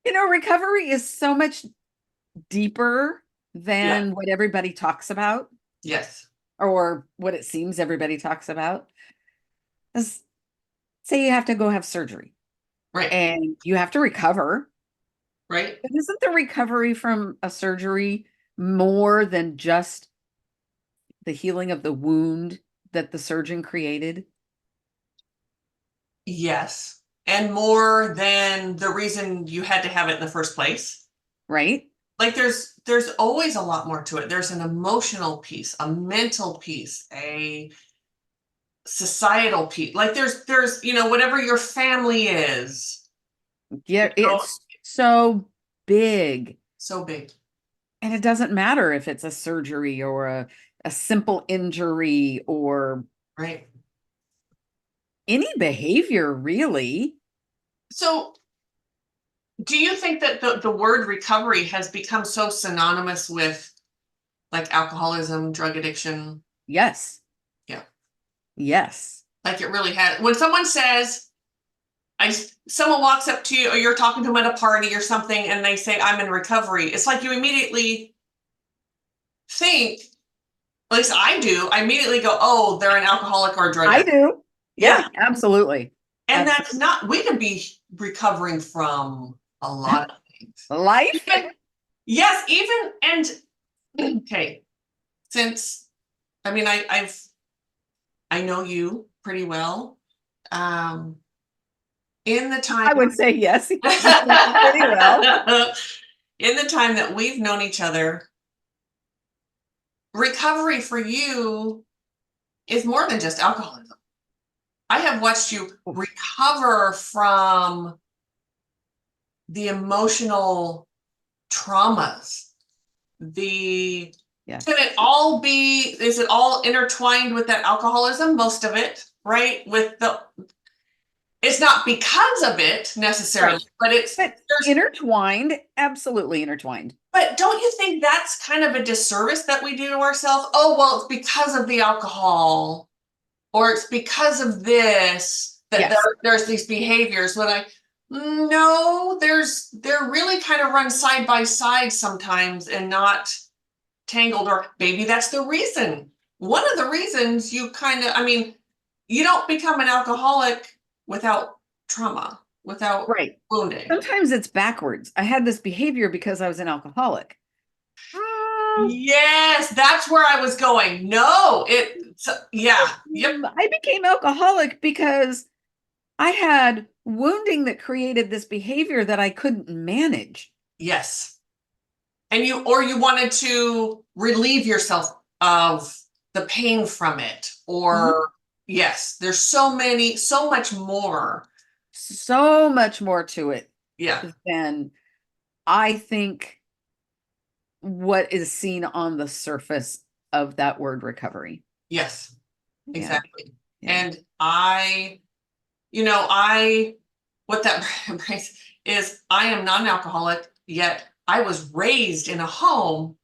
Recovery is so much deeper Yeah. than what everybody talks about Yes. or what it seems everybody talks about. 'Cause say you have to go have surgery Right. and you have to recover. Right. But isn't the recovery from a surgery more than just the healing of the wound that the surgeon created? Yes. And more than the reason you had to have it in the first place. Right? Like there's always a lot more to it. There's an emotional piece, a mental piece, a societal piece. Like there's whatever your family is. Yeah, You know, it's so big. so big. And it doesn't matter if it's a surgery or a simple injury or Right. any behavior, really. So do you think that the word recovery has become so synonymous with like alcoholism, drug addiction? Yes. Yeah. Yes. Like it really has. When someone says, someone walks up to you or you're talking to them at a party or something and they say, I'm in recovery, it's like you immediately think, at least I do, I immediately go, oh, they're an alcoholic or a drug I addict. do. Yeah. Yeah, absolutely. And Absolutely. that's not, we can be recovering from a lot of things. Life. Even, yes, even, and okay, since, I mean, I know you pretty well. Um, in the time I would say yes. You know me pretty well. in the time that we've known each other, recovery for you is more than just alcoholism. I have watched you recover from the emotional traumas. The Yes. Can it all be, is it all intertwined with that alcoholism? Most of it, right? With the, it's not because of it necessarily, Right. but it's But there's, intertwined, absolutely intertwined. but don't you think that's kind of a disservice that we do to ourselves? Oh, well, it's because of the alcohol, or it's because of this that Yes. there's these behaviors. When I, no, they're really kind of run side by side sometimes and not tangled, or maybe that's the reason. One of the reasons you kind of, I mean, you don't become an alcoholic without trauma, without Right. wounding. Sometimes it's backwards. I had this behavior because I was an alcoholic. Yes, that's where I was going. No, yeah, yep, I became alcoholic because I had wounding that created this behavior that I couldn't manage. yes. And you wanted to relieve yourself of the pain from it, Mhm. or yes, there's so much more. So much more to it Yeah, than I think what is seen on the surface of that word recovery. yes, Yeah. exactly. Yeah. And I what that brings is I am not an alcoholic, yet I was raised in a home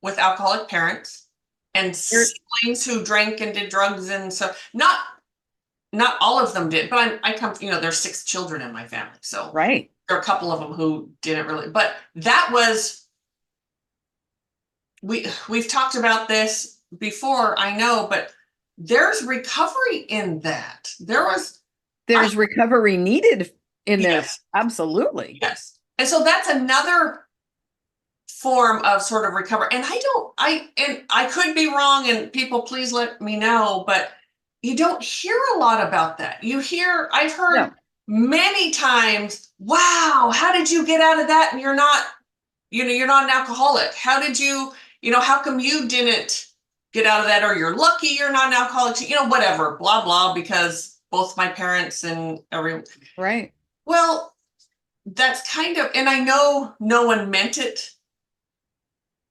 with alcoholic parents and There- siblings who drank and did drugs, and so not all of them did, but I come, there's 6 children in my family, so right. there are a couple of them who didn't really, but that was, we've talked about this before, I know, but there's recovery in that. I There's recovery needed in there. Yes, Absolutely. yes. And so that's another form of sort of recovery. And I could be wrong, and people please let me know, but you don't hear a lot about that. I've heard No. many times, wow, how did you get out of that? And you're not an alcoholic. How did how come you didn't get out of that? Or you're lucky you're not an alcoholic, whatever, blah, blah, because both my parents and everyone. Right. Well, that's kind of, and I know no one meant it.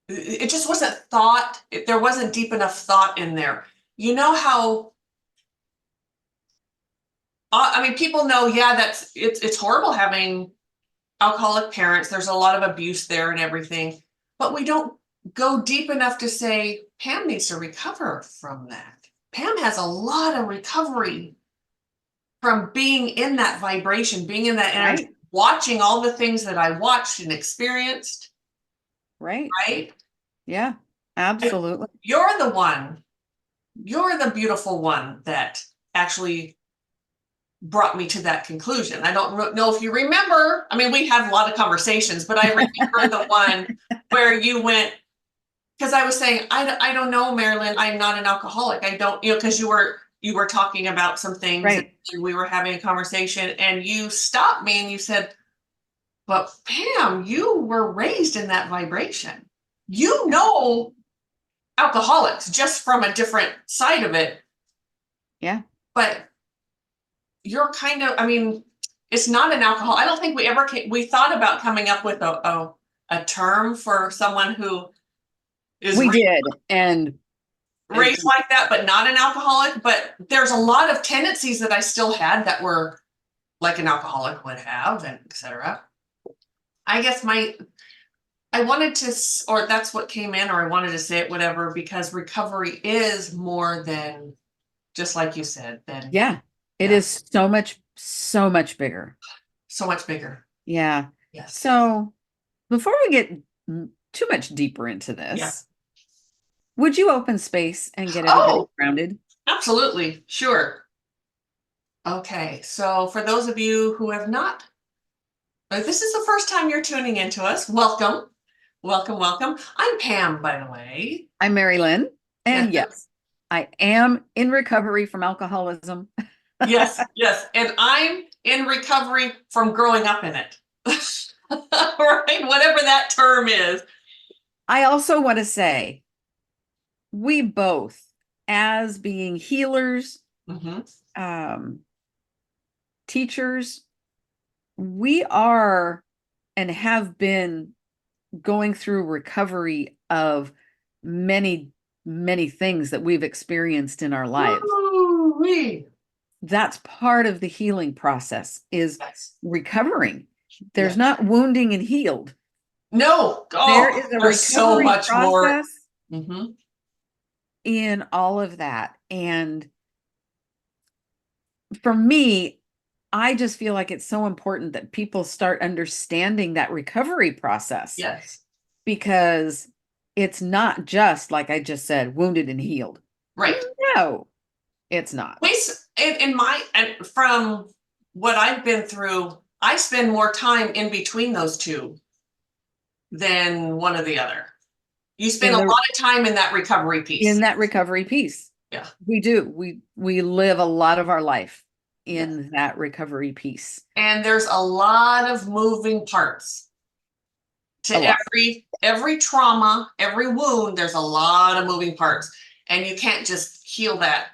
It just wasn't thought. There wasn't deep enough thought in there. You know how, I mean, people know, yeah, it's horrible having alcoholic parents. There's a lot of abuse there and everything, but we don't go deep enough to say Pam needs to recover from that. Pam has a lot of recovery from being in that vibration, being in that energy, Right. watching all the things that I watched and experienced, Right. right? Yeah, absolutely. You're the beautiful one that actually brought me to that conclusion. I don't know if you remember. I mean, we had a lot of conversations, but I remember the one where you went, because I was saying, I don't know, Mari-Lyn, I'm not an alcoholic. I don't, because you were talking about some things, Right. and we were having a conversation, and you stopped me and you said, but Pam, you were raised in that vibration. You know alcoholics just from a different side of it, Yeah. but you're kind of, I mean, it's not an alcohol. I don't think we thought about coming up with a term for someone who is We did. And raised like that, but not an alcoholic. But there's a lot of tendencies that I still had that were like an alcoholic would have, and etc. I guess I wanted to, or that's what came in, or I wanted to say it, whatever, because recovery is more than, just like you said, than, yeah, it yeah, is so much bigger. so much bigger. Yeah. Yes. So before we get too much deeper into Yeah. this, would you open space and get everybody Oh, grounded? absolutely. Sure. Okay. So for those of you who have not, if this is the first time you're tuning into us, welcome. Welcome, welcome. I'm Pam, by the way. I'm Mari-Lyn, and Yes. yes, I am in recovery from alcoholism. Yes, yes. And I'm in recovery from growing up in it. Right? Whatever that term is. I also want to say we both, as being healers, Mhm. um, teachers, we are and have been going through recovery of many, many things that we've experienced in our lives. Woo-wee. That's part of the healing process, is Yes. recovering. There's Yes. not wounding and healed. No. There Oh, is a there's so recovery much more. process Mhm. in all of that. And for me, I just feel like it's so important that people start understanding that recovery process, Yes. because it's not just, like I just said, wounded and healed. Right. No, it's not. And from what I've been through, I spend more time in between those two than one or the other. You spend In a the lot of time in that recovery piece. in that recovery piece. Yeah. We do. We live a lot of our life Yes. in that recovery piece. And there's a lot of moving parts to A lot. every trauma, every wound. There's a lot of moving parts, and you can't just heal that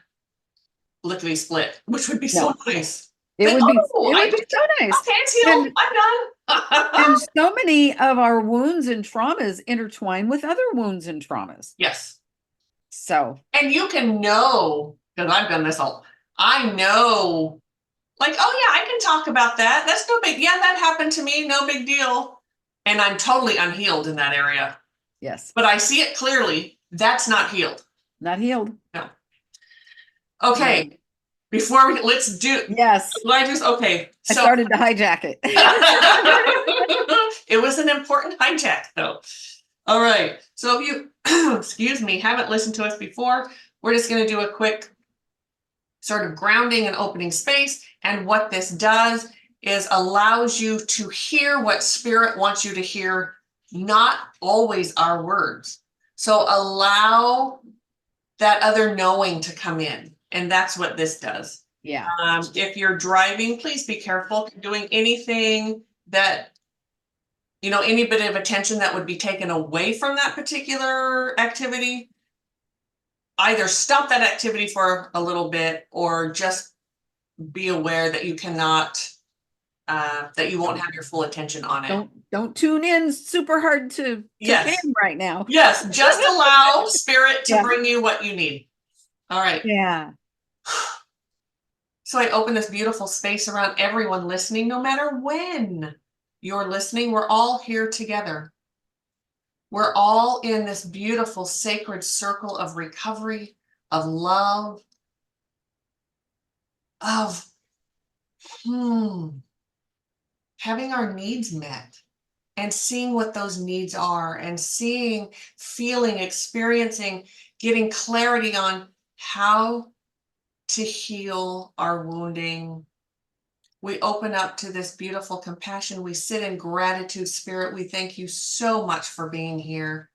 lickety split, which would be so No. nice. It Like, would be oh, it would be so nice. okay, it's healed. And I'm and done. so many of our wounds and traumas intertwine with other wounds and traumas. Yes. So, And you can know, because I've done this all, I know, like, oh yeah, I can talk about that. That's no big, yeah, that happened to me, no big deal. And I'm totally unhealed in that area. yes, But I see it clearly. That's not healed. not healed. No. Okay. And Before let's do, yes, okay. I So started to hijack it. it was an important hijack though. All right. So if you, excuse me, haven't listened to us before, we're just going to do a quick sort of grounding and opening space. And what this does is allows you to hear what spirit wants you to hear, not always our words. So allow that other knowing to come in. And that's what this does. Yeah. If you're driving, please be careful. Doing anything that, any bit of attention that would be taken away from that particular activity, either stop that activity for a little bit or just be aware that you cannot, that you won't have your full attention on it. Don't tune in super hard to Yes. Pam right now. Yes, just allow spirit to Yeah. bring you what you need. All right. Yeah. So I open this beautiful space around everyone listening, no matter when you're listening. We're all here together. We're all in this beautiful sacred circle of recovery, of love, of having our needs met and seeing what those needs are and seeing, feeling, experiencing, getting clarity on how to heal our wounding. We open up to this beautiful compassion. We sit in gratitude, Spirit. We thank you so much for being here.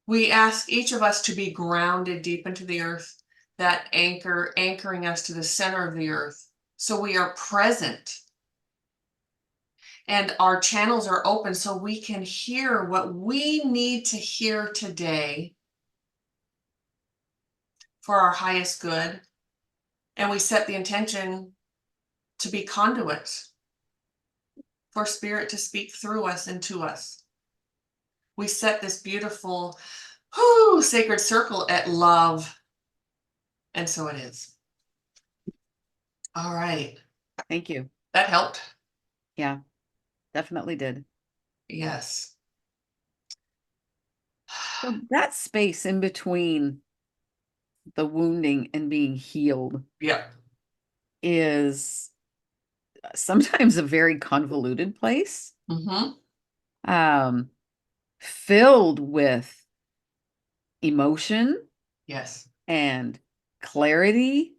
We ask each of us to be grounded deep into the earth, that anchor, anchoring us to the center of the earth. So we are present and our channels are open so we can hear what we need to hear today for our highest good. And we set the intention to be conduits for Spirit to speak through us and to us. We set this beautiful, sacred circle at love. And so it is. All right. Thank you. That helped. Yeah, definitely did. Yes. So that space in between the wounding and being healed Yeah. is sometimes a very convoluted place, filled with emotion Yes. and clarity.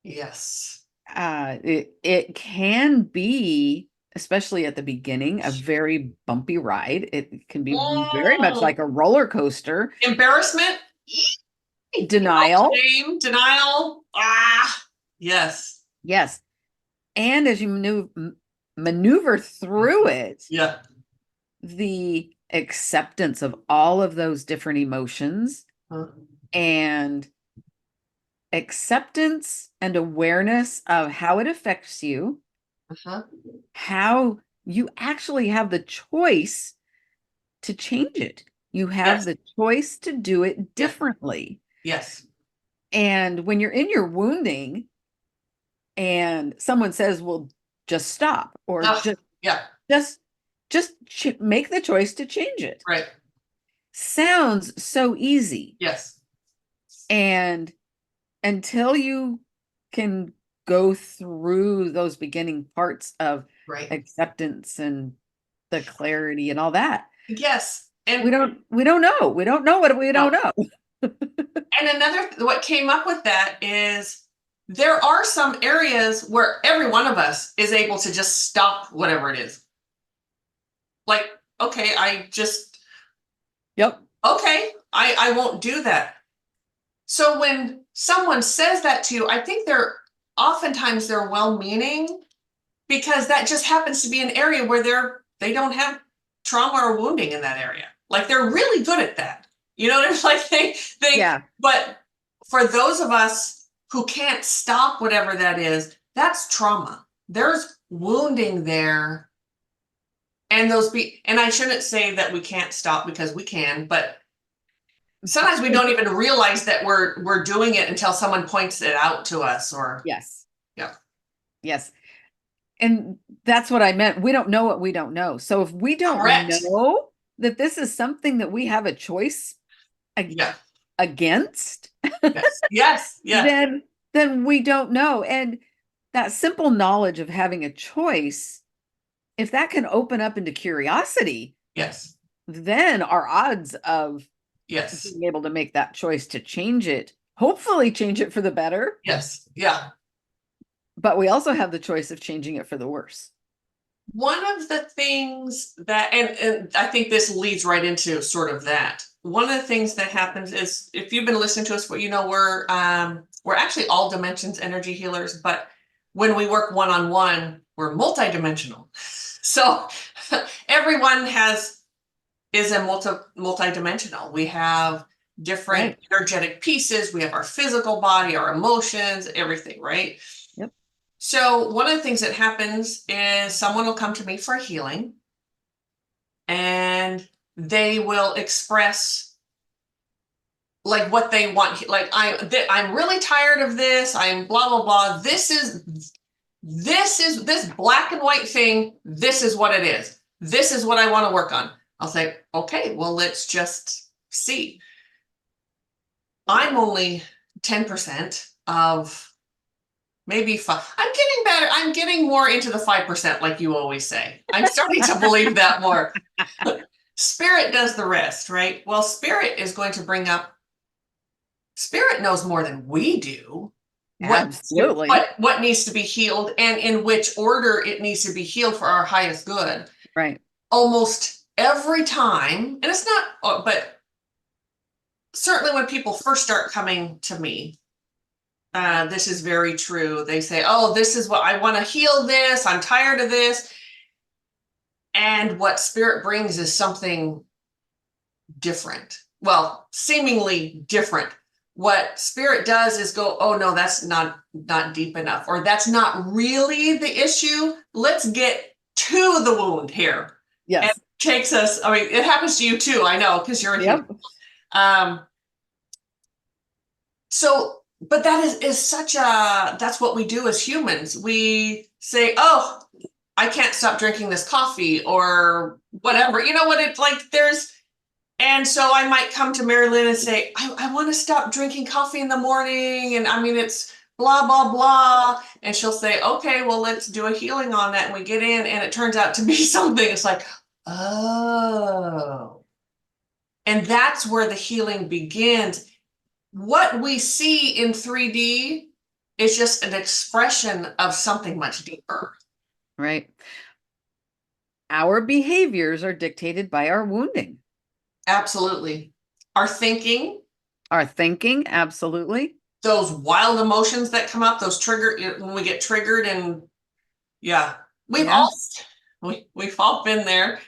Yes. It can be, especially at the beginning, a very bumpy ride. It can be very much like a roller coaster. Embarrassment. Denial. Shame. Denial. Yes. Yes. And as you maneuver through it, Yeah. the acceptance of all of those different emotions and acceptance and awareness of how it affects you, how you actually have the choice to change it. You have Yes. the choice to do it differently. Yes. And when you're in your wounding and someone says, well, just stop or Yeah. just make the choice to change it. Right. Sounds so easy. Yes. And until you can go through those beginning parts of Right. acceptance and the clarity and all that, Yes. And we don't know. We don't know what we don't know. And what came up with that is there are some areas where every one of us is able to just stop whatever it is. Like, okay, Yep. okay, I won't do that. So when someone says that to you, I think oftentimes they're well-meaning, because that just happens to be an area where they don't have trauma or wounding in that area. Like they're really good at that. You know what I mean? Like Yeah. But for those of us who can't stop whatever that is, that's trauma. There's wounding there. And I shouldn't say that we can't stop, because we can, but sometimes we don't even realize that we're doing it until someone points it out to us. Or Yes. Yeah. Yes. And that's what I meant. We don't know what we don't know. So if we don't Correct. know that this is something that we have a choice Yeah. against, Yes. Yes. Yes. then we don't know. And that simple knowledge of having a choice, if that can open up into curiosity, Yes. then our odds of Yes. being able to make that choice to change it, hopefully change it for the better. Yes. Yeah. But we also have the choice of changing it for the worse. One of the things that, and I think this leads right into sort of that. One of the things that happens is, if you've been listening to us, we're actually all dimensions energy healers, but when we work one-on-one, we're multidimensional. So everyone is a multidimensional. We have different energetic pieces. We have our physical body, our emotions, everything, right? Yep. So one of the things that happens is someone will come to me for healing, and they will express like what they want. Like, I'm really tired of this. I'm blah, blah, blah. This black and white thing. This is what it is. This is what I want to work on. I'll say, okay, well, let's just see. I'm only 10% of maybe five. I'm getting better. I'm getting more into the 5%, like you always say. I'm starting to believe that more. Spirit does the rest, right? Well, spirit is going to bring up, spirit knows more than we do Absolutely. what needs to be healed and in which order it needs to be healed for our highest good. Right. Almost every time, and it's not, but certainly when people first start coming to me, this is very true. They say, oh, this is what I want to heal this. I'm tired of this. And what spirit brings is something different. Well, seemingly different. What spirit does is go, oh no, that's not deep enough, or that's not really the issue. Let's get to the wound here. And Yes. takes us, I mean, it happens to you too, I know, because you're a healer. Yep. So, but that is such a, that's what we do as humans. We say, oh, I can't stop drinking this coffee or whatever. You know what it's like, and so I might come to Mari-Lyn and say, I want to stop drinking coffee in the morning. And I mean, it's blah, blah, blah. And she'll say, okay, well, let's do a healing on that. And we get in and it turns out to be something. It's like, oh. And that's where the healing begins. What we see in 3D is just an expression of something much deeper. Right. Our behaviors are dictated by our wounding. Absolutely. Our thinking. Our thinking, absolutely. Those wild emotions that come up, those trigger, when we get triggered, and yeah, we've all been there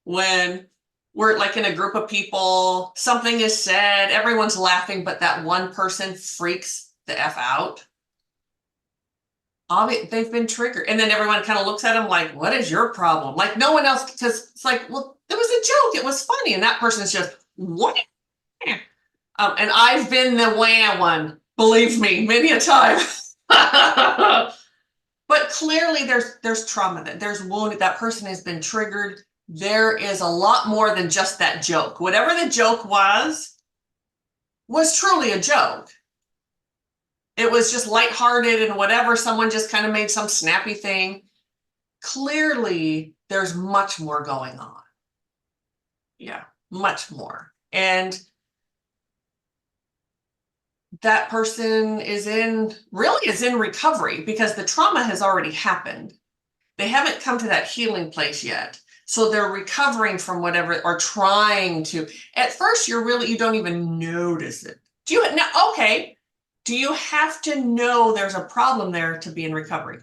when we're like in a group of people, something is said, everyone's laughing, but that one person freaks the F out. They've been triggered. And then everyone kind of looks at them like, what is your problem? Like no one else, because it's like, well, it was a joke. It was funny. And that person's just, what? And I've been the wham one, believe me, many a time. But clearly there's trauma, that there's wounded, that person has been triggered. There is a lot more than just that joke. Whatever the joke was truly a joke. It was just lighthearted and whatever, someone just kind of made some snappy thing. Clearly, there's much more going on. Yeah, much more. And that person is in recovery because the trauma has already happened. They haven't come to that healing place yet. So they're recovering from whatever, or trying to. At first, you don't even notice it. Do you know? Okay. Do you have to know there's a problem there to be in recovery?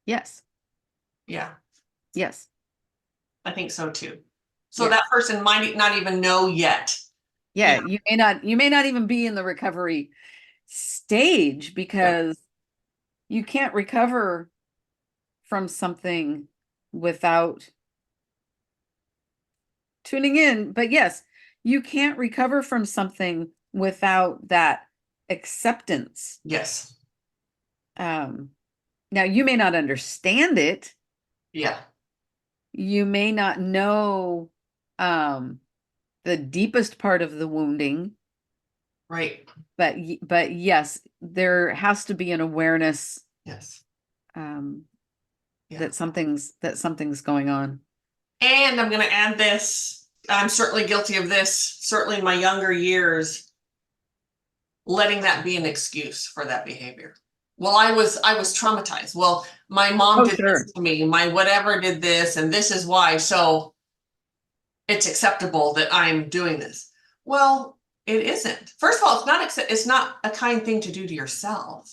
Yes. Yeah. Yes. I think so too. So that person might not even know yet. Yeah, you may not even be in the recovery stage because you can't recover from something without tuning in. But yes, you can't recover from something without that acceptance. Yes. Now you may not understand it. Yeah. You may not know the deepest part of the wounding. Right. But yes, there has to be an awareness. Yes. That something's going on. And I'm going to add this. I'm certainly guilty of this, certainly in my younger years, letting that be an excuse for that behavior. Well, I was traumatized. Well, my mom did this to me, my whatever did this, and this is why. So it's acceptable that I'm doing this. Well, it isn't. First of all, it's not a kind thing to do to yourself.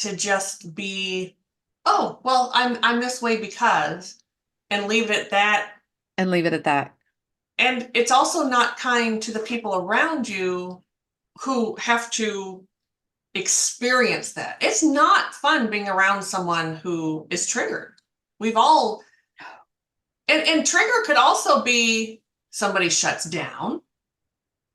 To just be, oh, well, I'm this way because, and leave it at that. And leave it at that. And it's also not kind to the people around you who have to experience that. It's not fun being around someone who is triggered. We've all, and trigger could also be somebody shuts down.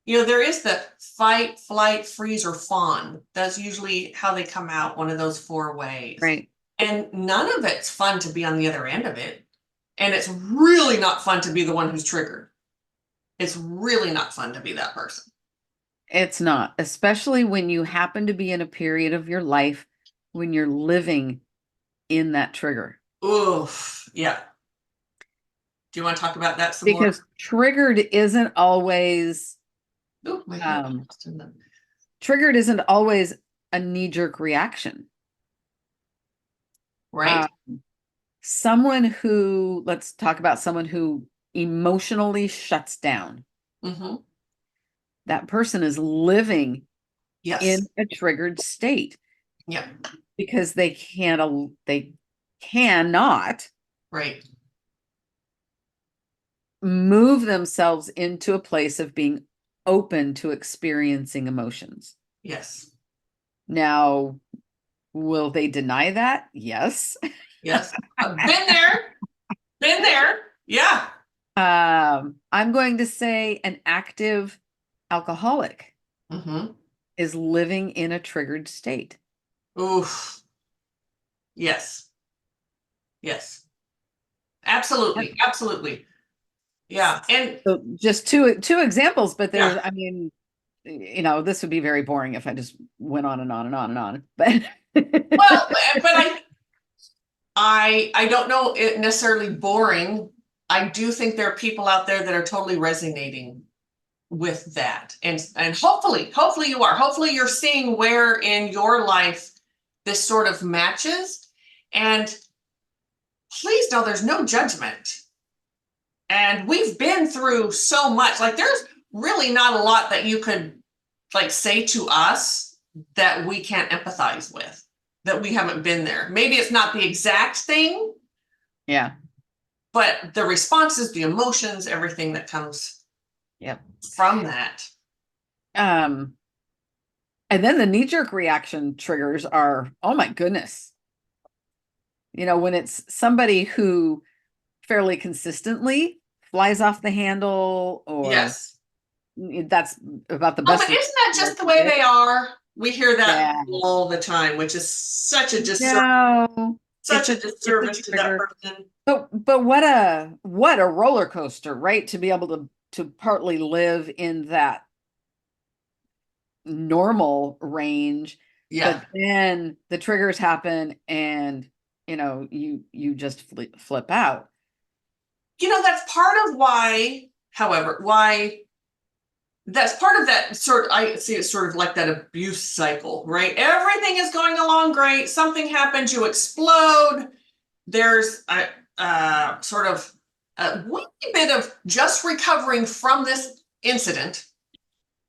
You know, there is the fight, flight, freeze, or fawn. That's usually how they come out, one of those 4 ways. Right. And none of it's fun to be on the other end of it. And it's really not fun to be the one who's triggered. It's really not fun to be that person. It's not, especially when you happen to be in a period of your life when you're living in that trigger. Oof. Yeah. Do you want to talk about that some more? Because Ooh, my hair um, lost in the triggered isn't always a knee-jerk reaction. right. Uh, let's talk about someone who emotionally shuts down. Mm-hmm. That person is living Yes. in a triggered state Yeah. because they cannot Right. move themselves into a place of being open to experiencing emotions. Yes. Now, will they deny that? Yes. Yes. I've been there. Been there. Yeah. I'm going to say an active alcoholic Mm-hmm. is living in a triggered state. Oof. Yes. Yes. Yep. Absolutely. Absolutely. Yeah. And So just two examples, but yeah. I mean, this would be very boring if I just went on and on and on and on. But Well, but I don't know it necessarily boring. I do think there are people out there that are totally resonating with that. And hopefully you are. Hopefully you're seeing where in your life this sort of matches. And please know there's no judgment. And we've been through so much. Like there's really not a lot that you could like say to us that we can't empathize with, that we haven't been there. Maybe it's not the exact thing, yeah, but the responses, the emotions, everything that comes yep. from that. Um, and then the knee-jerk reaction triggers are, oh my goodness. When it's somebody who fairly consistently flies off the handle, or Yes. that's about the Oh, best but way isn't that to just the way it. they are? We hear that Yeah. all the time, which is No, such a it's a disservice to that trigger. person. But what a roller coaster, right? To be able to partly live in that normal range, Yeah. but then the triggers happen and you just flip out. That's part of why, however, why that's part of that sort. I see it sort of like that abuse cycle, right? Everything is going along great. Something happens, you explode. There's a sort of a wee bit of just recovering from this incident,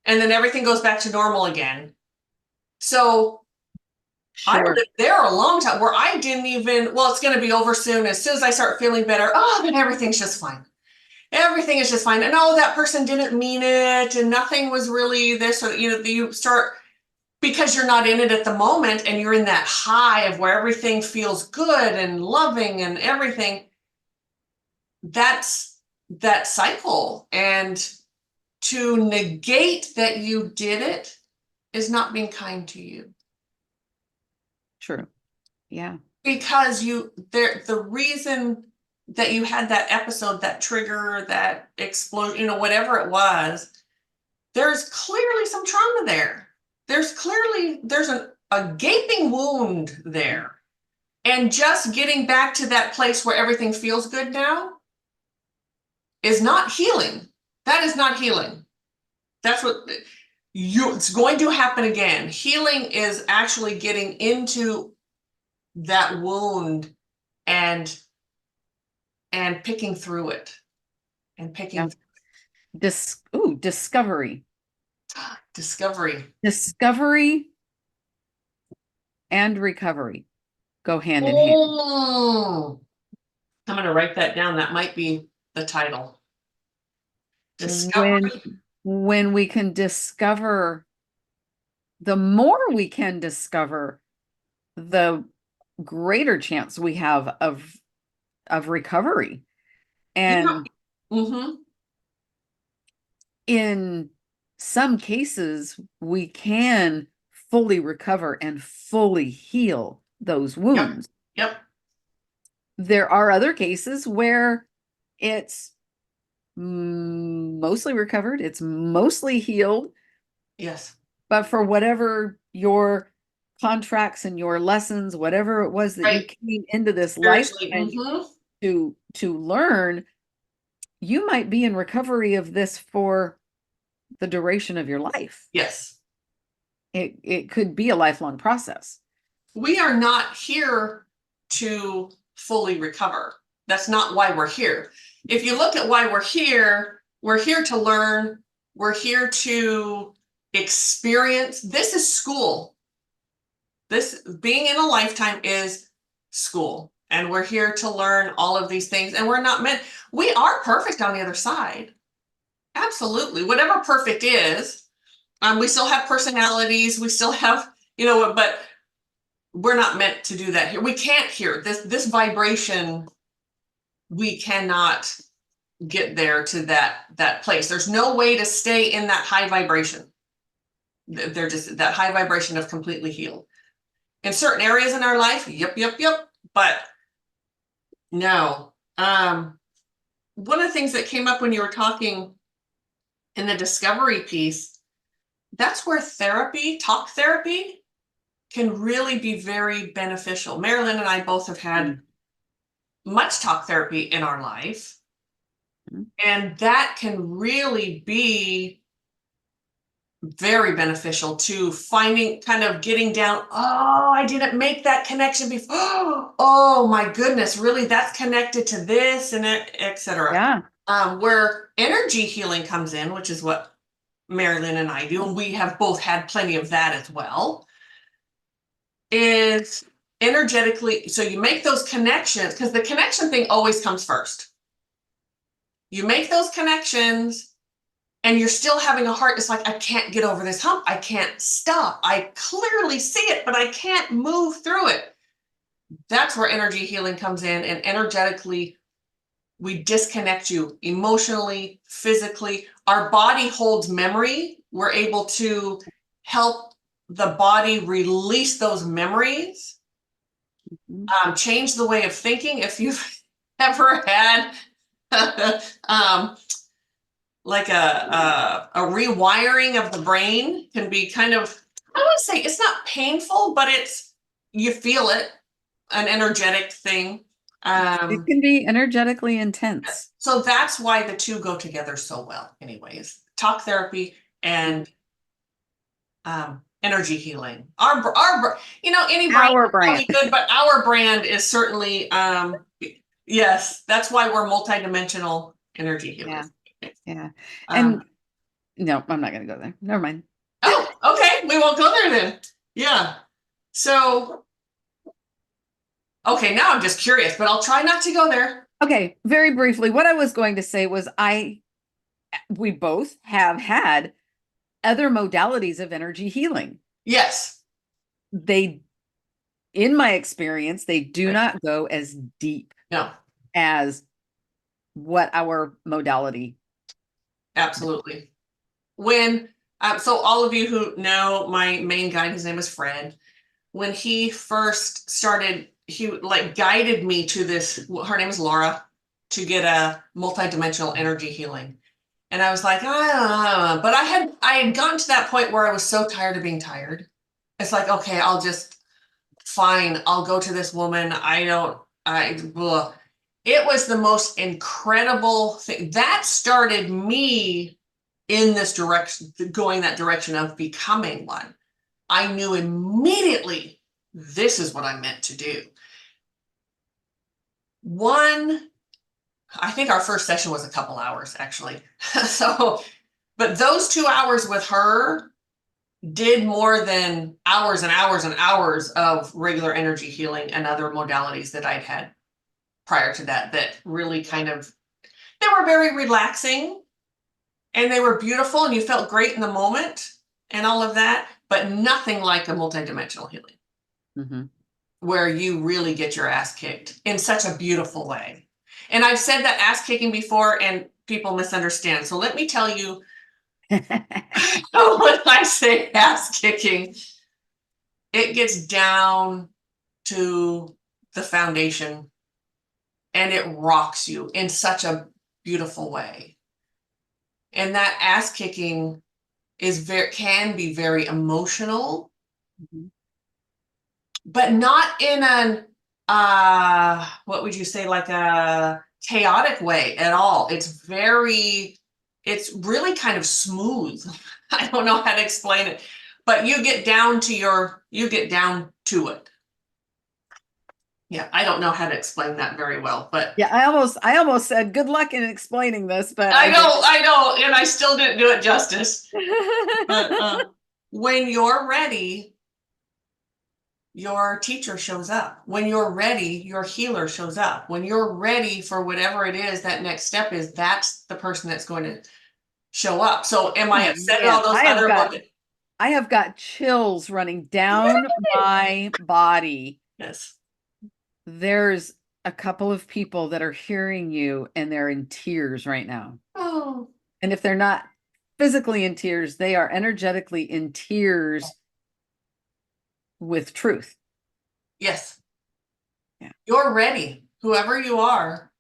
and then everything goes back to normal again. So I Sure. lived there a long time where I didn't even, well, it's going to be over soon. As soon as I start feeling better, oh, then everything's just fine. Everything is just fine. And oh, that person didn't mean it. And nothing was really this, or, you start, because you're not in it at the moment and you're in that high of where everything feels good and loving and everything. That's that cycle. And to negate that you did it is not being kind to you. True. Yeah. Because the reason that you had that episode, that trigger, that explosion, whatever it was, there's clearly some trauma there. There's a gaping wound there. And just getting back to that place where everything feels good now is not healing. That is not healing. That's what it's going to happen again. Healing is actually getting into that wound and picking through it and Yeah. picking Discovery. discovery. Discovery and recovery go hand in hand. Oh, I'm going to write that down. That might be the title. When Discovery. when we can discover, the more we can discover, the greater chance we have of recovery. Yeah. And Mm-hmm. in some cases, we can fully recover and fully heal those Yep. wounds. Yep. There are other cases where it's mostly recovered, it's mostly healed, Yes. but for whatever your contracts and your lessons, whatever it was that you Right. came into this Spiritually. lifetime Mm-hmm. to learn, you might be in recovery of this for the duration of your life. Yes. It could be a lifelong process. We are not here to fully recover. That's not why we're here. If you look at why we're here to learn, we're here to experience. This is school. This being in a lifetime is school. And we're here to learn all of these things. And we're not meant, we are perfect on the other side. Absolutely. Whatever perfect is, we still have personalities, we still have, but we're not meant to do that here. We can't hear this vibration. We cannot get there to that place. There's no way to stay in that high vibration. They're just that high vibration of completely healed. In certain areas in our life, yep. But no. One of the things that came up when you were talking in the discovery piece, that's where talk therapy, can really be very beneficial. Mari-Lyn and I both have had much talk therapy in our life. And that can really be very beneficial to finding, kind of getting down, oh, I didn't make that connection before. Oh my goodness, really, that's connected to this and etc. Yeah. Where energy healing comes in, which is what Mari-Lyn and I do, and we have both had plenty of that as well, is energetically, so you make those connections, because the connection thing always comes first. You make those connections and you're still having a heart. It's like, I can't get over this hump. I can't stop. I clearly see it, but I can't move through it. That's where energy healing comes in. And energetically, we disconnect you emotionally, physically. Our body holds memory. We're able to help the body release those memories, change the way of thinking. If you've ever had like a rewiring of the brain, can be kind of, I would say it's not painful, but you feel it, an energetic thing. It can be energetically intense. So that's why the two go together so well, anyways. Talk therapy and energy healing. Any brand Our is brand. probably good, but our brand is certainly, yes, that's why we're multidimensional energy Yeah. healers. Yeah. Um, And no, I'm not going to go there. Never mind. oh, okay, we won't go there then. Yeah. So, okay, now I'm just curious, but I'll try not to go there. Okay, very briefly, what I was going to say was we both have had other modalities of energy healing. Yes. They, in my experience, they do Right. not go as deep No, as what our modality. absolutely. So all of you who know my main guide, his name is Fred. When he first started, he like guided me to this, her name is Laura, to get a multidimensional energy healing. And I was like, ah, but I had gotten to that point where I was so tired of being tired. It's like, okay, fine, I'll go to this woman. Ugh. It was the most incredible thing. That started me in this direction, going that direction of becoming one. I knew immediately this is what I meant to do. I think our first session was a couple hours actually. But those 2 hours with her did more than hours and hours and hours of regular energy healing and other modalities that I'd had prior to that really they were very relaxing and they were beautiful and you felt great in the moment and all of that, but nothing like a multidimensional healing. Mm-hmm. Where you really get your ass kicked in such a beautiful way. And I've said that ass kicking before and people misunderstand. So let me tell you, when I say ass kicking, it gets down to the foundation and it rocks you in such a beautiful way. And that ass kicking can be very emotional, Mhm. but not in an what would you say, like a chaotic way at all. It's really kind of smooth. I don't know how to explain it, but you get down to it. Yeah, I don't know how to explain that very well, but Yeah, I almost said good luck in explaining this, but I I know, and I still didn't do it justice. But didn't. when you're ready, your teacher shows up. When you're ready, your healer shows up. When you're ready for whatever it is, that next step is, that's the person that's going to show up. So am I Oh upset at man, all those other I have got chills running down my body. Yes. There's a couple of people that are hearing you and they're in tears right now. Oh, And if they're not physically in tears, they are energetically in tears with truth. yes. Yeah. You're ready. Whoever you are,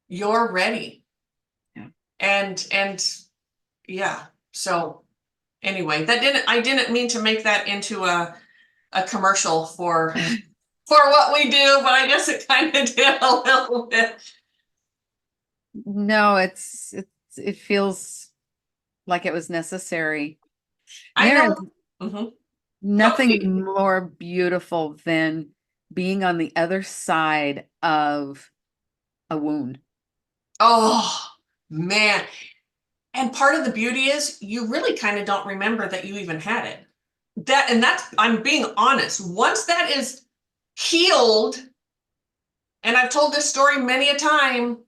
you're ready. Yeah. And yeah. So anyway, I didn't mean to make that into a commercial for what we do, but I guess it kind of did a little bit. No, it feels like it was necessary. I There know. is Mhm. No, nothing more beautiful than being on the other side of a wound. oh man. And part of the beauty is you really kind of don't remember that you even had it. I'm being honest. Once that is healed, and I've told this story many a time,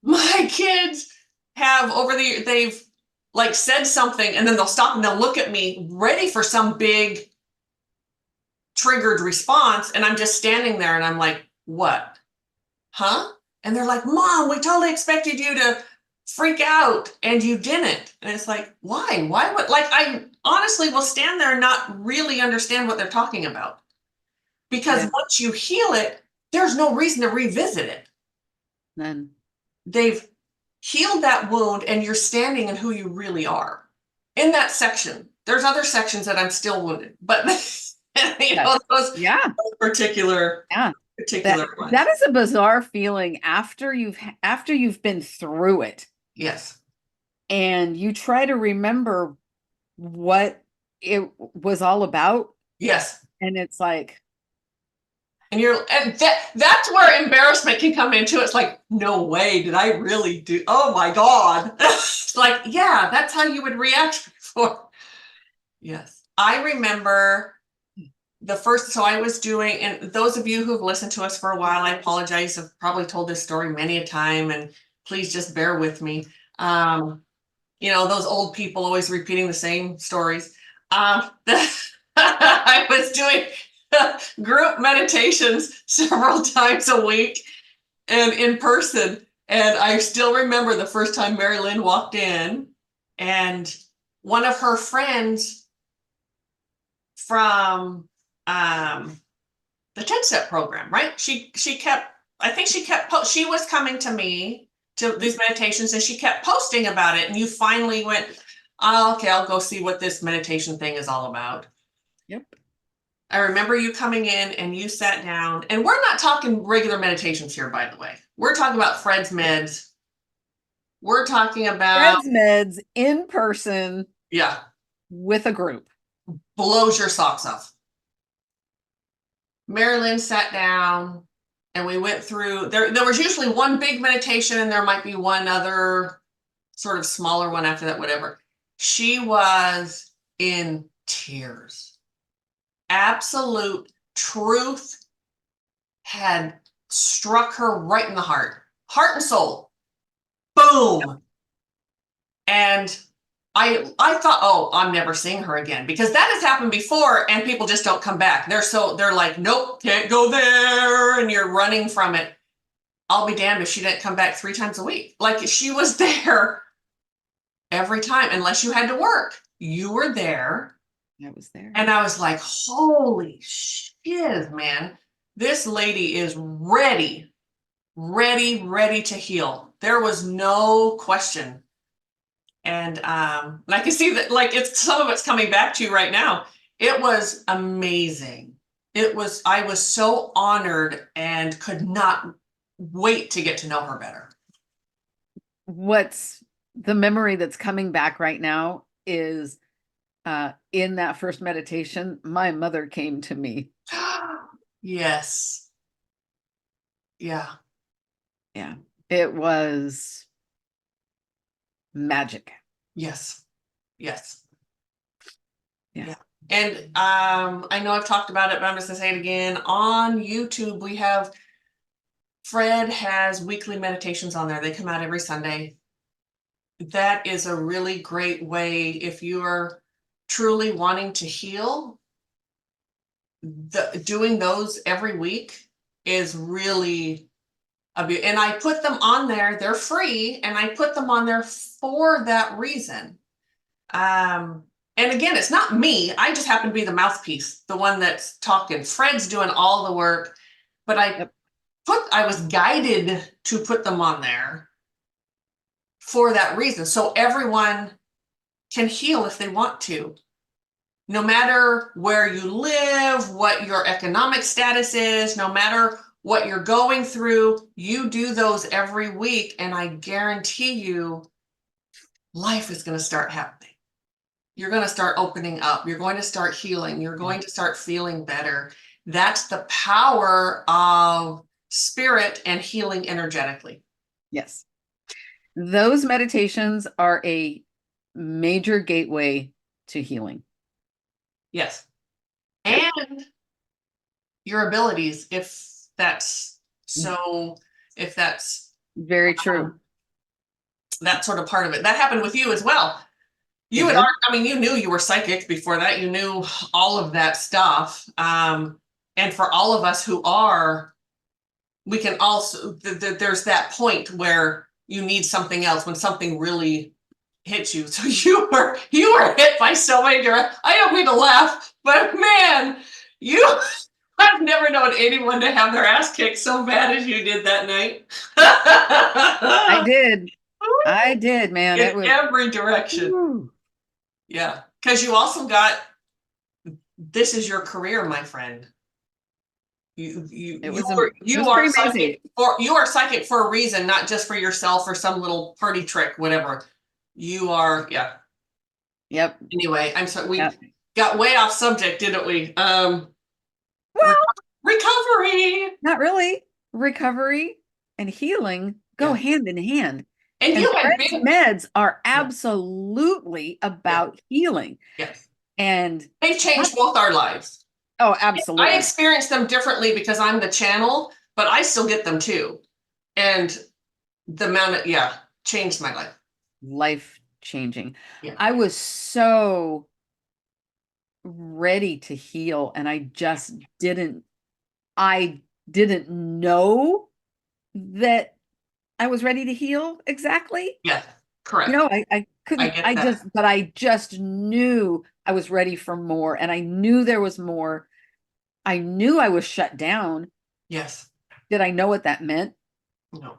my kids have they've like said something and then they'll stop and they'll look at me ready for some big triggered response. And I'm just standing there and I'm like, what? Huh? And they're like, Mom, we totally expected you to freak out and you didn't. And it's like, why? Why would, like, I honestly will stand there and not really understand what they're talking about. Because Yeah. once you heal it, there's no reason to revisit it. Then They've healed that wound and you're standing in who you really are in that section. There's other sections that I'm still wounded, but yes. those Yeah. particular Yeah. That particular ones. that is a bizarre feeling after you've been through it Yes. and you try to remember what it was all about Yes. and it's like And that's where embarrassment can come into it. It's like, no way, did I really do? Oh my God. It's like, yeah, that's how you would react before. Yes. I remember so I was doing, and those of you who've listened to us for a while, I apologize. I've probably told this story many a time, and please just bear with me. Those old people always repeating the same stories. I was doing group meditations several times a week and in person. And I still remember the first time Mari-Lyn walked in, and one of her friends from the 10-step program, right? I think she was coming to me to these meditations and she kept posting about it. And you finally went, oh, okay, I'll go see what this meditation thing is all about. yep. I remember you coming in and you sat down, and we're not talking regular meditations here, by the way. We're talking about Fred's meds. We're talking about, Fred's meds in person yeah, with a group. blows your socks off. Mari-Lyn sat down and we went through there was usually one big meditation and there might be one other sort of smaller one after that, whatever. She was in tears. Absolute truth had struck her right in the heart and soul. Boom. And I thought, oh, I'm never seeing her again, because that has happened before and people just don't come back. They're like, nope, can't go there, and you're running from it. I'll be damned if she didn't come back 3 times a week. Like, she was there every time, unless you had to work. You were there. I was there. And I was like, holy shit, man. This lady is ready, ready, ready to heal. There was no question. And I can see that like it's some of it's coming back to you right now. It was amazing. I was so honored and could not wait to get to know her better. What's the memory that's coming back right now is in that first meditation, my mother came to me. Yes. Yeah. Yeah, it was magic. Yes. Yes. Yeah. Yeah. And I know I've talked about it, but I'm just gonna say it again. On YouTube, we have Fred has weekly meditations on there. They come out every Sunday. That is a really great way if you're truly wanting to heal. Doing those every week is really and I put them on there. They're free, and I put them on there for that reason. Um, and again, it's not me. I just happen to be the mouthpiece, the one that's talking. Fred's doing all the work, but Yep. I was guided to put them on there for that reason. So everyone can heal if they want to. No matter where you live, what your economic status is, no matter what you're going through, you do those every week, and I guarantee you life is going to start happening. You're going to start opening up. You're going to start healing. You're going to start feeling better. That's the power of spirit and healing energetically. Yes. Those meditations are a major gateway to healing. Yes. Yep. And your abilities, if that's so, if that's Very true. that sort of part of it. That happened with you as well. It You had did. already, I mean, you knew you were psychic before that. You knew all of that stuff. And for all of us who are, we can also, there's that point where you need something else when something really hits you. So you were hit by so many direct. I don't mean to laugh, but man, you I've never known anyone to have their ass kicked so bad as you did that night. I did. I did, man. In It was. every direction. Whew. Yeah. Because you also got, this is your career, my friend. It You was are pretty amazing. psychic for a reason, not just for yourself or some little party trick, whatever. You are, yeah. Yep. Anyway, I'm sorry, we Yep. got way off subject, didn't we? Well, Recovery. not really. Recovery and healing go Yeah. hand in hand. And And you had Fred's been, meds are yeah, absolutely yeah, about healing. yes. And They've changed both our lives. oh, I absolutely. experience them differently because I'm the channel, but I still get them too. And the amount of, yeah, changed my life. Life changing. Yeah. I was so ready to heal, and I didn't know that I was ready to heal exactly. Yeah. Correct. I I couldn't, get that. but I just knew I was ready for more, and I knew there was more. I knew I was shut down. Yes. Did I know what that meant? No.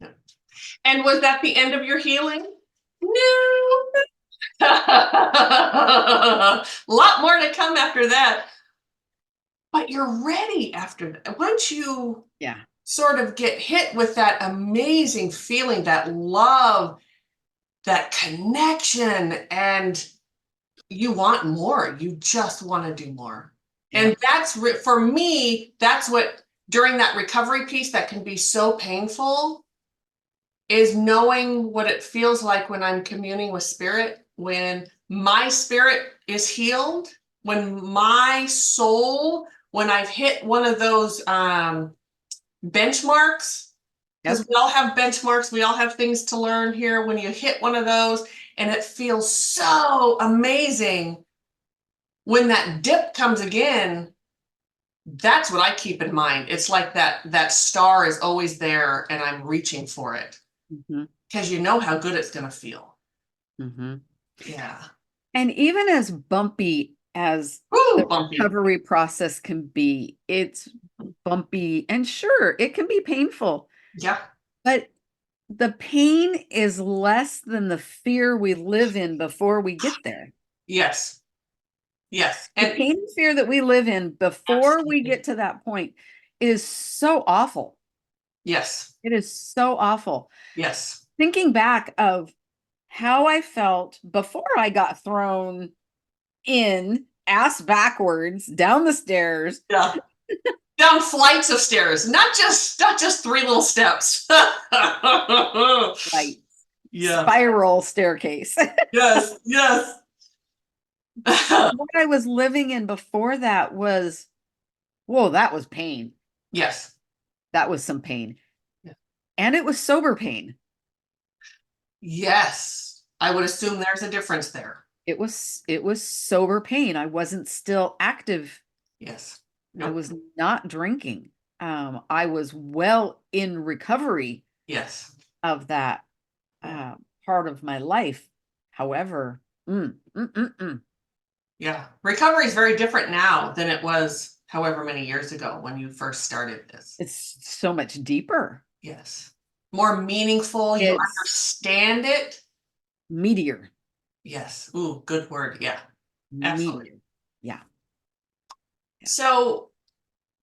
No. And was that the end of your healing? No. A lot more to come after that. But you're ready after that. Once you Yeah. sort of get hit with that amazing feeling, that love, that connection, and you want more. You just want to do more. And Yep. that's for me, that's what during that recovery piece that can be so painful is knowing what it feels like when I'm communing with spirit, when my spirit is healed, when my soul, when I've hit one of those benchmarks, because Yep. we all have benchmarks, we all have things to learn here. When you hit one of those and it feels so amazing, when that dip comes again, that's what I keep in mind. It's like that star is always there and I'm reaching for it Mm-hmm. because you know how good it's going to feel. Mm-hmm. Yeah. And even as bumpy as Ooh, the bumpy. recovery process can be, it's bumpy, and sure, it can be painful, Yeah. but the pain is less than the fear we live in before we get there. Yes. Yes. The And pain and fear that we live in before we absolutely. get to that point is so awful. Yes. It is so awful. Yes. Thinking back of how I felt before I got thrown in ass backwards down the stairs. Yeah. Down flights of stairs, not just three little steps. Like Yeah. spiral staircase. Yes. Yes. What I was living in before that was, whoa, that was pain. Yes. That was some pain. Yeah. And it was sober pain. Yes. I would assume there's a difference there. It was sober pain. I wasn't still active. Yes. I Nope. was not drinking. I was well in recovery Yes. of that Yeah. part of my life. However, Yeah. Recovery is very different now than it was however many years ago when you first started this. it's so much deeper. Yes. More meaningful. You It's understand it. meteor, Yes. Ooh, good word. Yeah. Absolutely. meteor. Yeah. So,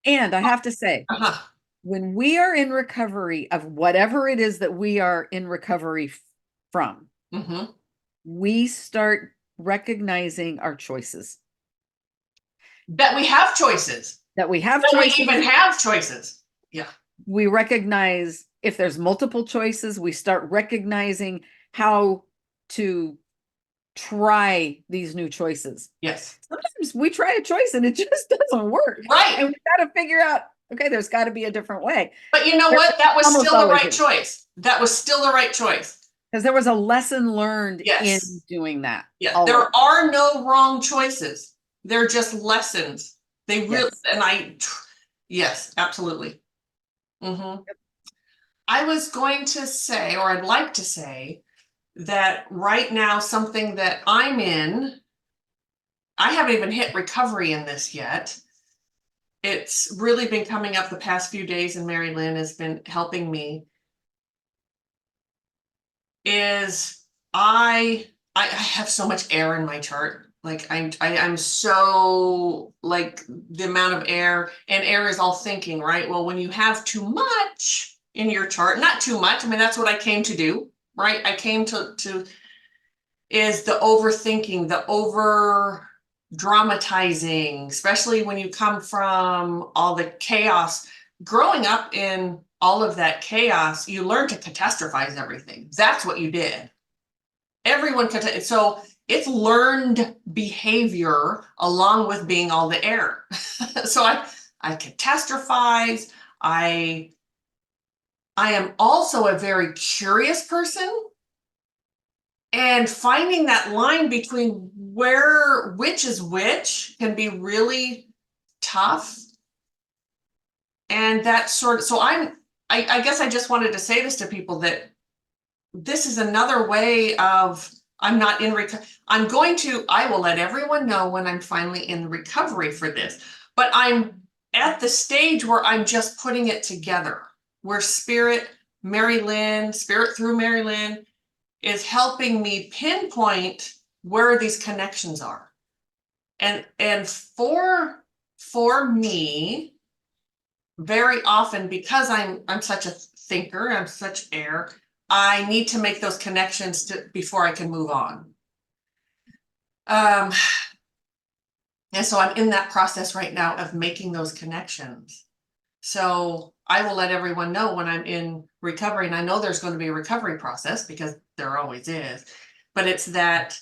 And I have to say, uh-huh. when we are in recovery of whatever it is that we are in recovery from, Mm-hmm. we start recognizing our choices, That we have choices. that we have That we choices. even have choices. Yeah. We recognize if there's multiple choices, we start recognizing how to try these new choices. Yes. Sometimes we try a choice and it just doesn't work. Right. And we got to figure out, okay, there's got to be a different way. But you know There what? That was almost still the always right is. choice. That was still the right choice. Because there was a lesson learned in Yes. doing that. Yeah. Always. There are no wrong choices. They're just lessons. They really, Yes. and yes, absolutely. Mm-hmm. I was going to say, or I'd like to say, that right now, something that I'm in, I haven't even hit recovery in this yet. It's really been coming up the past few days, and Mari-Lyn has been helping me. Is I have so much air in my chart. Like I'm so like the amount of air, and air is all thinking, right? Well, when you have too much in your chart, not too much. I mean, that's what I came to do, right? I came to is the overthinking, the over dramatizing, especially when you come from all the chaos. Growing up in all of that chaos, you learn to catastrophize everything. That's what you did. Everyone could. So it's learned behavior along with being all the air. So I catastrophize. I am also a very curious person. And finding that line between which is which can be really tough. And that sort of, so I guess I just wanted to say this to people, that this is another way of, I'm not in recovery. I will let everyone know when I'm finally in recovery for this, but I'm at the stage where I'm just putting it together, where Spirit through Mari-Lyn is helping me pinpoint where these connections are. And for me, very often, because I'm such a thinker, I'm such air, I need to make those connections before I can move on. And so I'm in that process right now of making those connections. So I will let everyone know when I'm in recovery, and I know there's going to be a recovery process because there always is, but it's that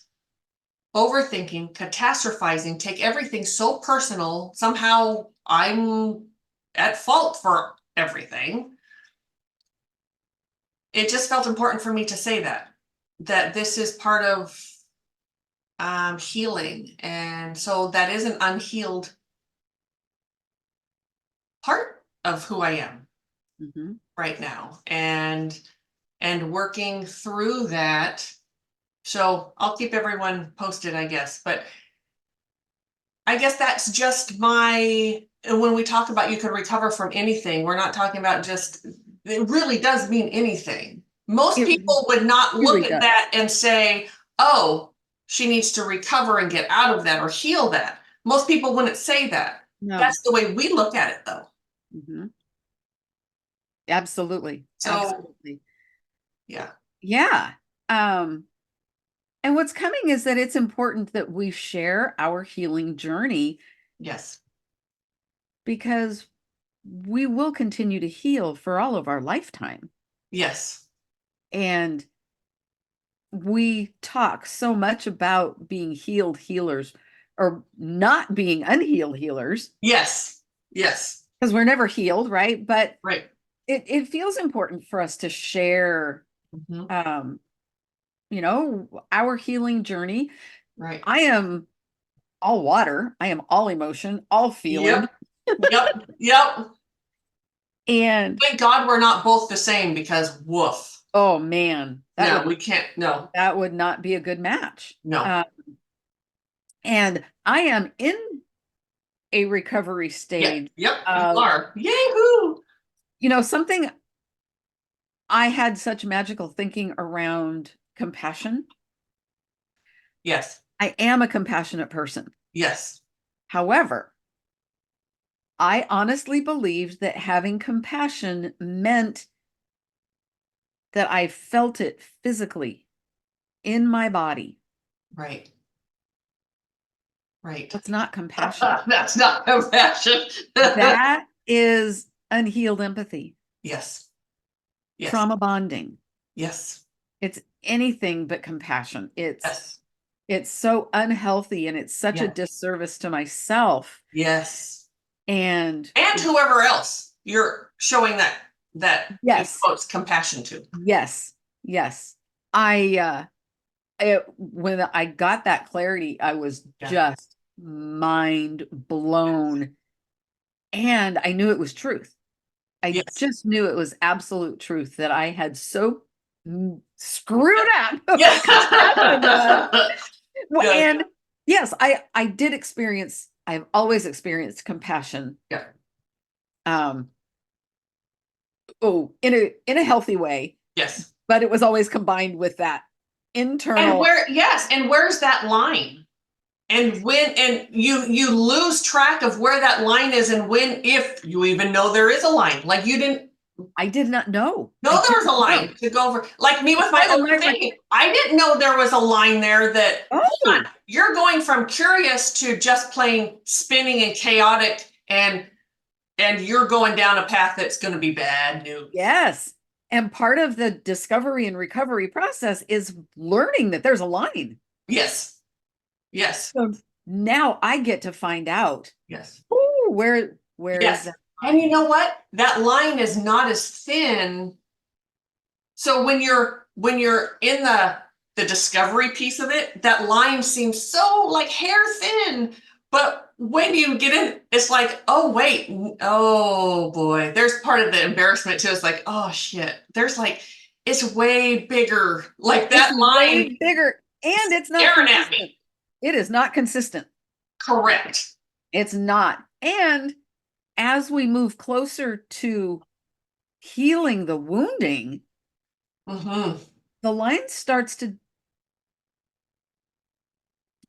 overthinking, catastrophizing, take everything so personal. Somehow I'm at fault for everything. It just felt important for me to say that this is part of healing. And so that is an unhealed part of who I am right now. And working through that. So I'll keep everyone posted, I guess. But I guess that's just when we talk about you can recover from anything, we're not talking about just, it really does mean anything. Most It people would not really look at does. that and say, oh, she needs to recover and get out of that or heal that. Most people wouldn't say that. No. That's the way we look at it, though. Mhm. Absolutely. So, Absolutely. yeah, Yeah. Um, and what's coming is that it's important that we share our healing journey yes, because we will continue to heal for all of our lifetime. yes, And we talk so much about being healed healers or not being unhealed healers yes, yes, because we're never healed, right? But right. it feels important for us to share Mhm. um, our healing journey. Right. I am all water, I am all emotion, all feeling. Yep, yep, yep. And Thank God we're not both the same because woof. oh man, No, we can't. No, that would not be a good match. no. And I am in a recovery Yep, stage yep, you of, are. Yahoo! something I had such magical thinking around compassion. Yes, I am a compassionate person. yes, However, I honestly believed that having compassion meant that I felt it physically in my body. right, right. That's not compassion. That's not compassion. That is unhealed empathy, Yes, yes, trauma bonding. yes, It's anything but compassion. yes, It's so unhealthy and it's such a yes, disservice to myself. yes. And And whoever else you're showing that in yes, quotes compassion to. yes, yes. When I got that clarity, I was Yeah. just mind blown. And I knew it was truth. I Yes. just knew it was absolute truth that I had so screwed up Yeah. what compassion was. Well, Good. and yes, I did experience, I've always experienced compassion. Yeah. Um, in a healthy way, Yes. but it was always combined with that And internal. where, yes, and where's that line? And when, and you lose track of where that line is and when, if you even know there is a line. Like you didn't I did not know. know I there was a didn't line know. to go over. Like me with my Part of my overthinking. I didn't know there was a line there that, hold oh on, you're going from curious to just plain spinning and chaotic and you're going down a path that's going to be bad news. yes. And part of the discovery and recovery process is learning that there's a line. Yes. Yes. So now I get to find out, Yes. ooh, where is Yes. that And you line? know what? That line is not as thin. So when you're in the discovery piece of it, that line seems so like hair thin. But when you get in, it's like, oh wait, oh boy. There's part of the embarrassment too. It's like, oh shit. There's like, it's way bigger. Like It's that line way bigger and it's not staring at consistent. me. It is not consistent. Correct. It's not. And as we move closer to healing the wounding, Mm-hmm. the line starts to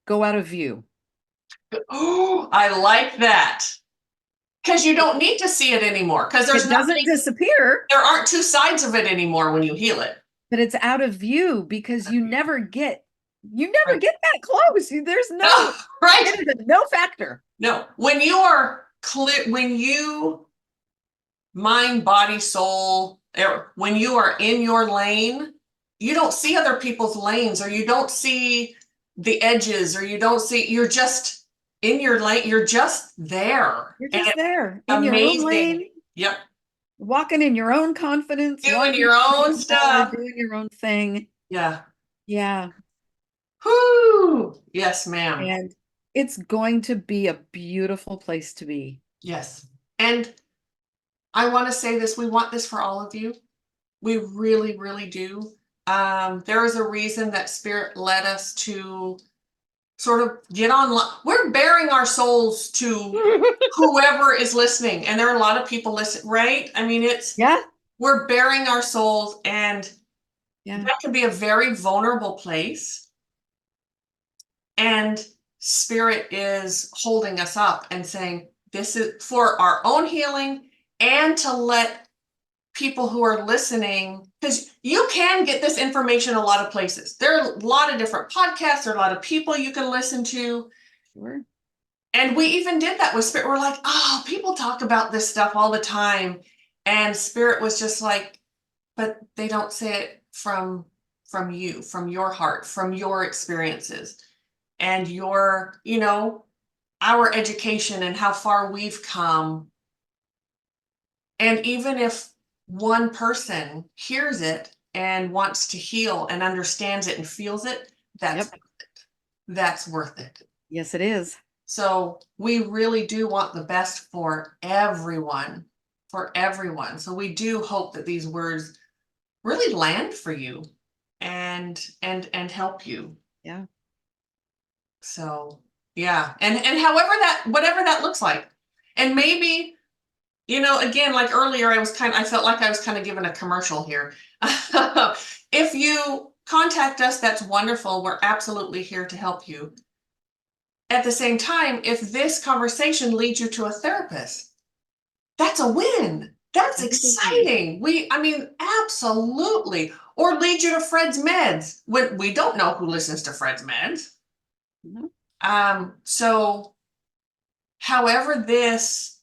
go out of view. Oh, I like that. Because you It, don't need to see it anymore. Because there's it doesn't nothing, disappear, there aren't two sides of it anymore when you heal it. but it's out of view because you never Right. get that close. There's No, no, right. it is a no factor. No. When you are clear, when you mind, body, soul, when you are in your lane, you don't see other people's lanes or you don't see the edges or you don't see, you're just in your lane, you're just there. You're And just it's there in your own amazing. lane, Yep. walking in your own confidence, Doing walking your in your own own power, stuff. doing your own thing. Yeah. Yeah. Whoo. Yes, ma'am. And it's going to be a beautiful place to be. Yes. And I want to say this, we want this for all of you. We really, really do. There is a reason that Spirit led us to sort of get online. We're bearing our souls to whoever is listening. And there are a lot of people listening, right? I mean, Yeah. we're bearing our souls and Yeah. That can be a very vulnerable place. And spirit is holding us up and saying, this is for our own healing and to let people who are listening, because you can get this information a lot of places. There are a lot of different podcasts, there are a lot of people you can listen to. Sure. And we even did that with spirit. We're like, oh, people talk about this stuff all the time. And spirit was just like, but they don't say it from you, from your heart, from your experiences and your, our education and how far we've come. And even if one person hears it and wants to heal and understands it and feels it, Yep. that's worth it. Yes, it is. So we really do want the best for everyone, for everyone. So we do hope that these words really land for you and help you. Yeah. So yeah, and however whatever that looks like. And maybe, again, like earlier, I felt like I was kind of given a commercial here. If you contact us, that's wonderful. We're absolutely here to help you. At the same time, if this conversation leads you to a therapist, that's a win. That's exciting. Absolutely. Or lead you to Fred's Meds. When we don't know who listens to Fred's Meds. So however this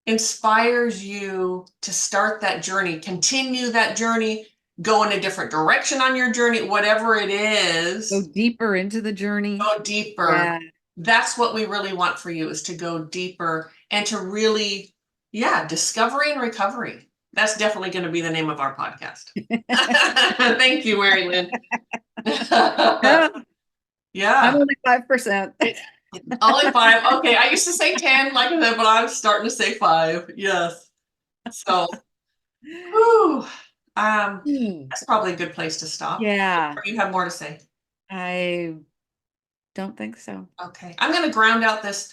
inspires you to start that journey, continue that journey, go in a different direction on your journey, whatever it is. Go deeper into the journey. Go deeper. Yeah. That's what we really want for you, is to go deeper and to really, discovery and recovery. That's definitely going to be the name of our podcast. Thank you, Mari-Lyn. Yeah. I'm only 5%. Only 5. Okay, I used to say 10, like I said, but I'm starting to say 5. Yes. So, whew, that's probably a good place to stop. Yeah. Or you have more to say? I don't think so. Okay, I'm going to ground out this.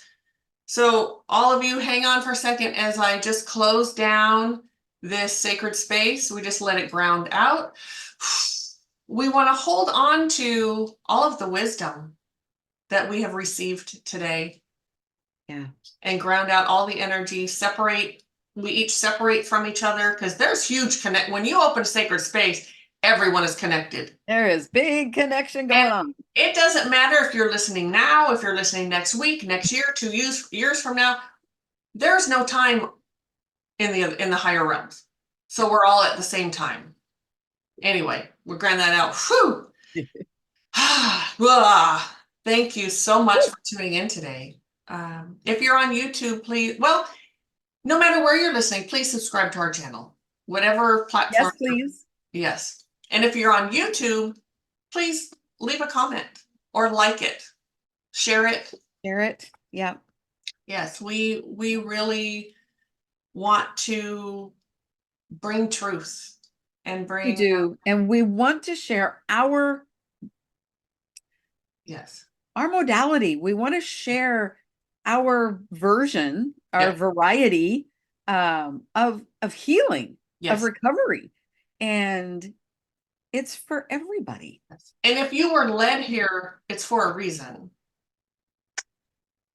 So all of you hang on for a second as I just close down this sacred space. We just let it ground out. We want to hold on to all of the wisdom that we have received today. Yeah. And ground out all the energy, we each separate from each other, because there's huge connect. When you open a sacred space, everyone is connected. There is big connection going on. It doesn't matter if you're listening now, if you're listening next week, next year, 2 years from now. There's no time in the higher realms. So we're all at the same time. Anyway, we'll grind that out. Whew. Thank you so much for tuning in today. If you're on YouTube, please, no matter where you're listening, please subscribe to our channel, whatever platform. Yes, please. Yes. And if you're on YouTube, please leave a comment or like it, share it. Share it. Yeah. Yes, we really want to bring truth and bring. We do. And we want to share our modality. We want to share our version, our variety of healing, of recovery. And it's for everybody. And if you were led here, it's for a reason.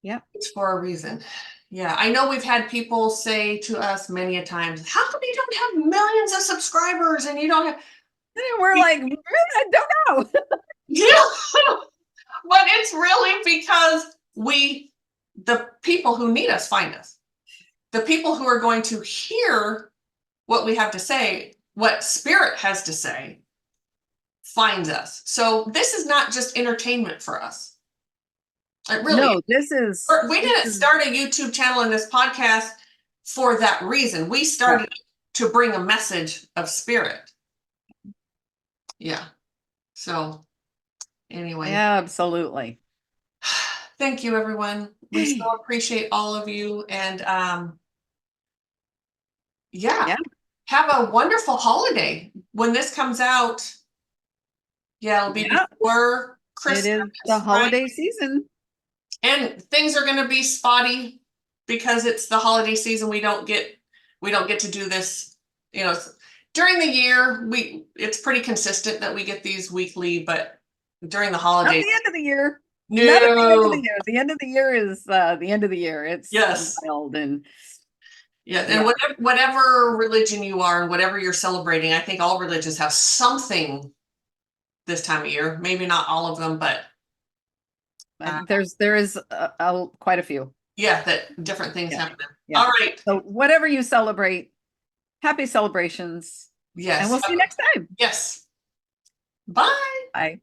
Yeah. It's for a reason. Yeah. I know we've had people say to us many a times, how come you don't have millions of subscribers and you don't have. And we're like, I don't know. Yeah. But it's really because the people who need us find us. The people who are going to hear what we have to say, what spirit has to say, finds us. So this is not just entertainment for us. It really, no, this is. We didn't start a YouTube channel and this podcast for that reason. We started to bring a message of spirit. Yeah. So anyway. Yeah, absolutely. Thank you, everyone. We so appreciate all of you. And have a wonderful holiday. When this comes out, it'll be before Christmas. It is the holiday season. And things are going to be spotty because it's the holiday season. We don't get to do this, during the year, it's pretty consistent that we get these weekly, but during the Not holidays, the end of the year. Not at the end of the no. year. The end of the year is the end of the year. It's Yes. wild and Yeah, yeah. and whatever religion you are and whatever you're celebrating, I think all religions have something this time of year. Maybe not all of them, but There is quite a few. yeah, that different things Yeah. happen. Yeah. All right. So whatever you celebrate, happy celebrations. And Yes. we'll see you next time. Yes. Bye. Bye.